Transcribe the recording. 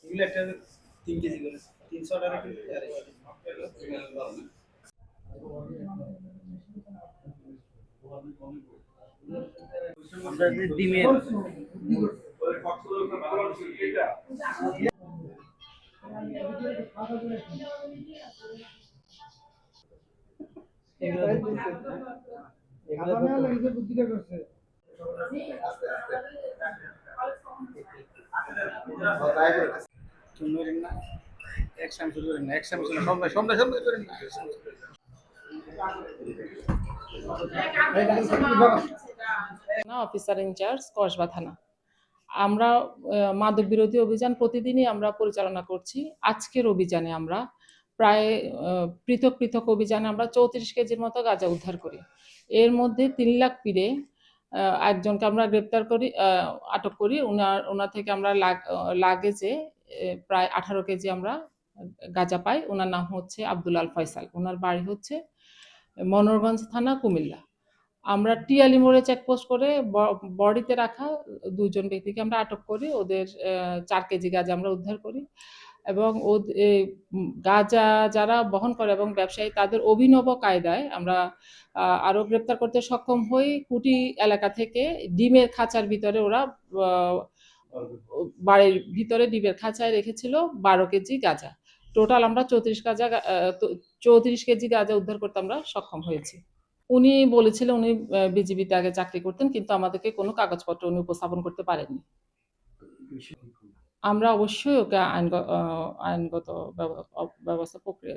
এগুলো একটা 3 কেজি করে 300 টাকা কিন্তু আমরা যে ডিমের বুদ্ধিটা করছে অফিসার ইনচার্জ কসবা থানা। আমরা মাদক বিরোধী অভিযান প্রতিদিনই আমরা পরিচালনা করছি। আজকের অভিযানে আমরা প্রায় পৃথক পৃথক অভিযানে আমরা 34 কেজির মতো গাঁজা উদ্ধার করি। এর মধ্যে 3 লাখ পিরে একজনকে আমরা গ্রেপ্তার করি, আটক করি। ওনার থেকে আমরা লাগেজে প্রায় 18 কেজি আমরা গাঁজা পাই। ওনার নাম হচ্ছে আব্দুল আল ফয়সাল। ওনার বাড়ি হচ্ছে মনোহরগঞ্জ থানা, কুমিল্লা। আমরা টিয়ালি মোড়ে চেকপোস্ট করে বডিতে রাখা 2 জন ব্যক্তিকে আমরা আটক করি। ওদের 4 কেজি গাঁজা আমরা উদ্ধার করি এবং গাঁজা যারা বহন করে এবং ব্যবসায়ী তাদের অভিনব কায়দায় আমরা আরো গ্রেপ্তার করতে সক্ষম হই। কুটি এলাকা থেকে ডিমের খাঁচার ভিতরে ওরা বাড়ির ভিতরে ডিমের খাঁচায় রেখেছিল 12 কেজি গাঁজা। টোটাল আমরা 34 কেজি গাঁজা উদ্ধার করতে আমরা সক্ষম হয়েছি। উনি বলেছিলেন উনি বিজিবিতে আগে চাকরি করতেন, কিন্তু আমাদেরকে কোনো কাগজপত্র উনি উপস্থাপন করতে পারেননি। আমরা অবশ্যই ওকে আইনগত ব্যবস্থা প্রক্রিয়া